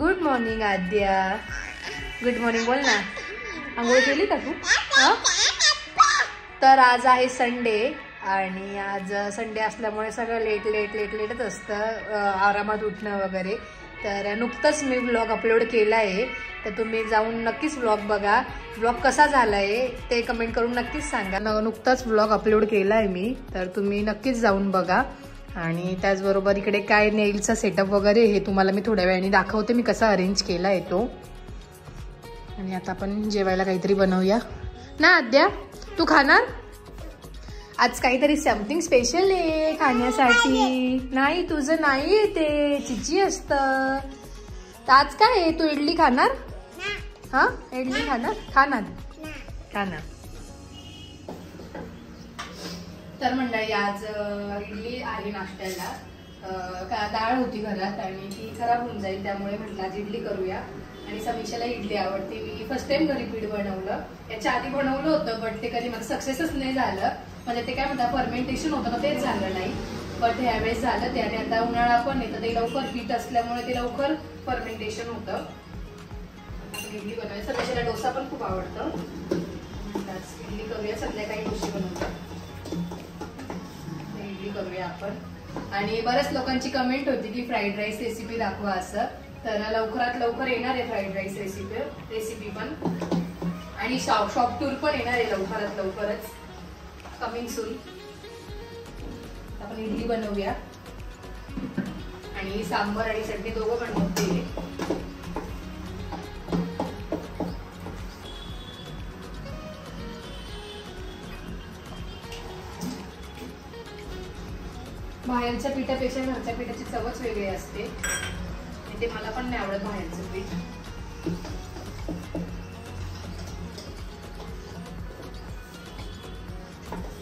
Good morning आद्या. Good morning बोल ना. आंघोळ केली का तू? तर आज आहे संडे आणि आज संडे असल्यामुळे सगळं लेटच असतं, आरामात उठणं वगैरे. तर नुकतंच मी व्लॉग अपलोड केला आहे, तर तुम्ही जाऊन नक्कीच व्लॉग बघा. व्लॉग कसा झाला आहे ते कमेंट करून नक्कीच सांगा. नुकताच व्लॉग अपलोड केला आहे मी, तर तुम्ही नक्कीच जाऊन बघा. आणि त्याचबरोबर इकडे काय नेलचा सेटअप वगैरे हे तुम्हाला मी थोड्या वेळाने दाखवते, मी कसा अरेंज केला आहे तो. आणि आता आपण जेवायला काहीतरी बनवूया ना. आद्या तू खाणार? आज काहीतरी समथिंग स्पेशल आहे खाण्यासाठी. नाही तुझं नाही आहे ते, चिची असतं. तर आज काय आहे? तू इडली खाणार? हा इडली खाणार. तर मंडळी आज इडली आहे नाश्त्याला. डाळ होती घरात आणि ती खराब होऊन जाईल, त्यामुळे म्हटलं आज इडली करूया. आणि समीक्षाला इडली आवडते. मी फर्स्ट टाइम घरी पीठ बनवलं. याच्या आधी बनवलं होतं बट ते कधी मला सक्सेसच नाही झालं. म्हणजे ते काय म्हणतात फर्मेंटेशन होतं ना, तेच झालं नाही. बट ह्यावेळेस झालं ते. आणि आता उन्हाळा पण येतं, ते लवकर पीठ असल्यामुळे ते लवकर फर्मेंटेशन होतं. इडली बनवायचं. समीक्षाला डोसा पण खूप आवडतं. इडली करूया. संध्याकाळी डोसे बनवतात, इडली करूया आपण. आणि बऱ्याच लोकांची कमेंट होती की फ्राईड राईस रेसिपी दाखवा असं. तर लवकरात लवकर येणार आहे फ्राईड राईस रेसिपी पण. आणि शॉप टूर पण येणार आहे लवकरच कमिंग सून. आपण इडली बनवूया आणि सांबर आणि चटणी दोघं बनवते. बाहेरच्या पिठापेक्षा घरच्या पिठाची चवच वेगळी असते. ते मला पण नाही आवडत बाहेरचं पीठ.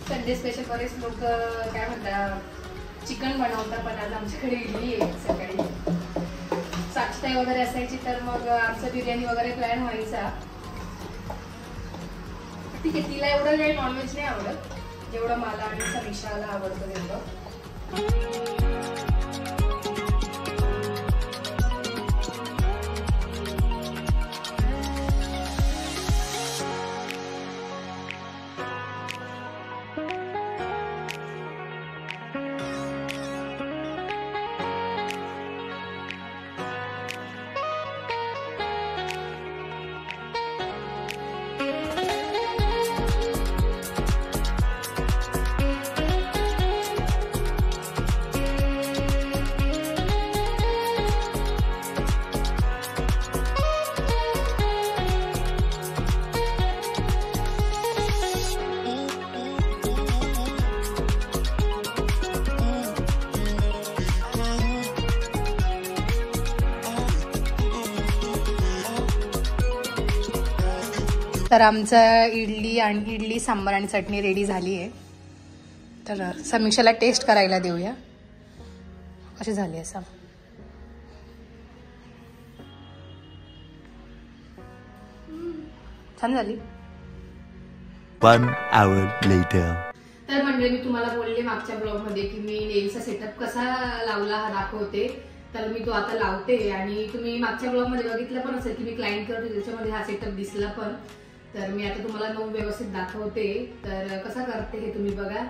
संडे स्पेशल बरेच लोक काय म्हणतात चिकन बनवतात, पण आज आमच्याकडे इडली आहे. सकाळी साक्षताई वगैरे असायची तर मग आमचं बिर्याणी वगैरे प्लॅन व्हायचा. ठीक आहे, तिला एवढं काही नॉनव्हेज नाही आवडत जेवढं मला आणि समीक्षाला आवडतं तेवढं. तर आमचं इडली सांबार आणि चटणी रेडी झाली आहे. तर समीक्षाला टेस्ट करायला देऊया कशी झाली असं. छान झाली. 1 hour later. तर म्हणजे मी तुम्हाला बोलले मागच्या ब्लॉग मध्ये की मी नेलचा सेटअप कसा लावला हा दाखवते. तर मी तो आता लावते. आणि तुम्ही मागच्या ब्लॉग मध्ये बघितलं पण असेल की मी क्लायंट करते, त्याच्यामध्ये हा सेटअप दिसला पण. तर मी आता तुम्हाला तो व्यवस्थित दाखवते. तर कसा करते हे तुम्ही बघा.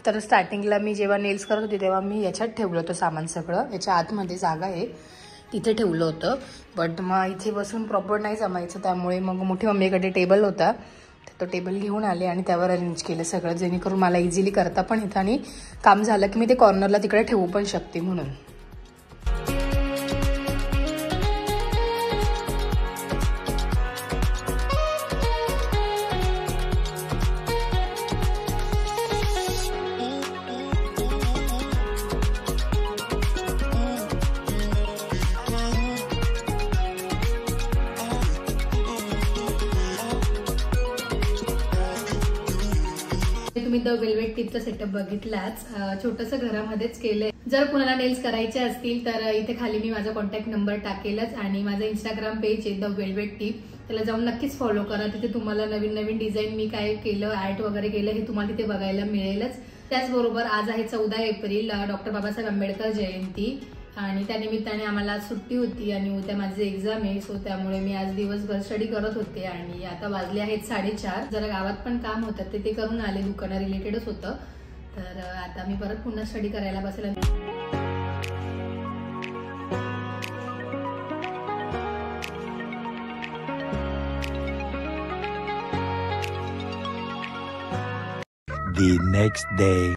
तर स्टार्टिंगला मी जेव्हा नेल्स करत होते तेव्हा मी याच्यात ठेवलं होतं सामान सगळं, याच्या आतमध्ये जागा आहे तिथे ठेवलं होतं. बट मग इथे बसून प्रॉपर नाही जमायचं, त्यामुळे मग मोठी मम्मीकडे टेबल होता, तो टेबल घेऊन आले आणि त्यावर अरेंज केलं सगळं, जेणेकरून मला इझिली करता पण येतं आणि काम झालं की मी ते कॉर्नरला तिकडे ठेवू पण शकते म्हणून. तुम्ही द वेल्वेट टिपचा सेटअप बघितलाच, छोटंसं घरामध्येच केलंय. जर कुणाला नेल्स करायचे असतील तर इथे खाली मी माझा कॉन्टॅक्ट नंबर टाकेलच आणि माझं इंस्टाग्राम पेज आहे द वेल्वेट टिप, त्याला जाऊन नक्कीच फॉलो करा. तिथे तुम्हाला नवीन नवीन डिझाईन मी काय केलं, आर्ट वगैरे केलं हे तुम्हाला तिथे बघायला मिळेलच. त्याचबरोबर आज आहे 14 एप्रिल, डॉक्टर बाबासाहेब आंबेडकर जयंती आणि त्यानिमित्ताने आम्हाला सुट्टी होती आणि उद्या माझे एक्झाम आहे, सो त्यामुळे मी आज दिवसभर स्टडी करत होते आणि आता वाजले आहेत 4:30. जरा गावात पण काम होतं ते करून आले, दुकाना रिलेटेडच होतं. तर आता मी परत पुन्हा स्टडी करायला बसेल. The next day.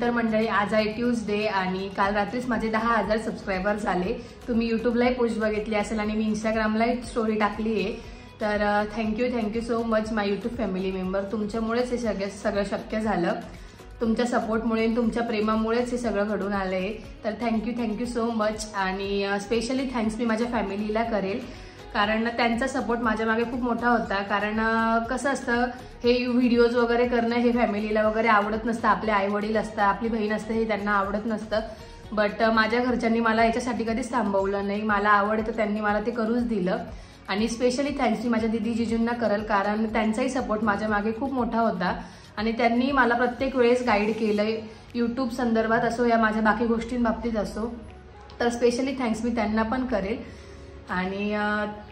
तर मंडळी आज आहे ट्यूजडे आणि काल रात्रीच माझे 10,000 सबस्क्रायबर झाले. तुम्ही यूट्यूबलाही पोस्ट बघितली असेल आणि मी इंस्टाग्रामलाही स्टोरी टाकली आहे. तर थँक्यू सो मच माय यूट्यूब फॅमिली मेंबर. तुमच्यामुळेच हे सगळं शक्य झालं, तुमच्या सपोर्टमुळे तुमच्या प्रेमामुळेच हे सगळं घडून आलं आहे. तर थँक्यू सो मच आणि स्पेशली थँक्स मी माझ्या फॅमिलीला करेल, कारण त्यांचा सपोर्ट माझ्या मागे खूप मोठा होता. कारण कसं असतं, हे व्हिडिओज वगैरे करणं हे फॅमिलीला वगैरे आवडत नसतं, आपले आईवडील असतं, आपली बहीण असतं, हे त्यांना आवडत नसतं. बट माझ्या घरच्यांनी मला याच्यासाठी कधीच थांबवलं नाही, मला आवड तर त्यांनी मला ते करूच दिलं. आणि स्पेशली थँक्स मी माझ्या दीदी जिजूंना करेल, कारण त्यांचाही सपोर्ट माझ्या मागे खूप मोठा होता आणि त्यांनी मला प्रत्येक वेळेस गाईड केलंय, यूट्यूब संदर्भात असो या माझ्या बाकी गोष्टींबाबतीत असो. तर स्पेशली थँक्स मी त्यांना पण करेल. आणि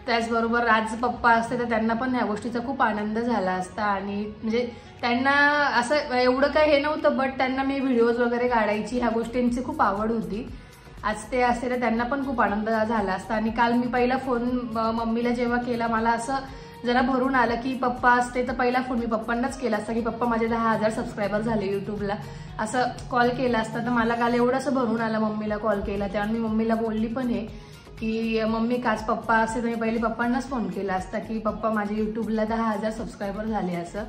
त्याचबरोबर आज पप्पा असते तर त्यांना पण ह्या गोष्टीचा खूप आनंद झाला असता. आणि म्हणजे त्यांना असं एवढं काही हे नव्हतं, बट त्यांना मी व्हिडिओज वगैरे काढायची, ह्या गोष्टींची खूप आवड होती. आज ते असते तर त्यांना पण खूप आनंद झाला असता. आणि काल मी पहिला फोन मम्मीला जेव्हा केला, मला असं जरा भरून आलं की पप्पा असते तर पहिला फोन मी पप्पांनाच केला असता की पप्पा माझे 10,000 सबस्क्रायबर झाले यूट्यूबला, असं कॉल केला असता. तर मला काल एवढं असं भरून आलं मम्मीला कॉल केला, तेव्हा मी मम्मीला बोलली पण आहे की मम्मी काच पप्पा असते तर मी पहिले पप्पांनाच फोन केला असता की पप्पा माझे यूट्यूबला 10,000 सबस्क्रायबर झाले असं.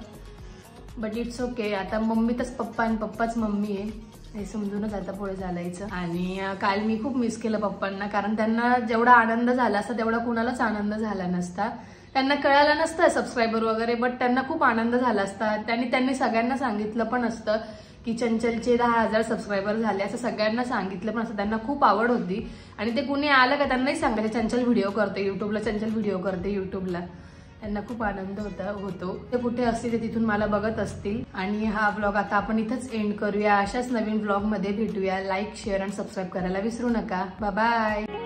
बट इट्स ओके, आता मम्मी तच पप्पा आणि पप्पाच मम्मी आहे हे समजूनच आता पुढे चालायचं. आणि काल मी खूप मिस केलं पप्पांना, कारण त्यांना जेवढा आनंद झाला असता तेवढा कुणालाच आनंद झाला नसता. त्यांना कळालं नसतं सबस्क्रायबर वगैरे, बट त्यांना खूप आनंद झाला असता. त्यांनी सगळ्यांना सांगितलं पण असतं की चंचलचे 10,000 सबस्क्रायबर झाले, असं सगळ्यांना सांगितलं पण असतं. त्यांना खूप आवड होती आणि ते कुणी आलं का त्यांनाही सांगायचं चंचल व्हिडिओ करते यूट्यूबला, चंचल व्हिडिओ करते यूट्यूबला. त्यांना खूप आनंद होतो. ते कुठे असतील ते तिथून मला बघत असतील. आणि हा व्लॉग आता आपण इथंच एंड करूया. अशाच नवीन व्लॉगमध्ये भेटूया. लाईक, शेअर आणि सबस्क्राईब करायला विसरू नका. Bye bye.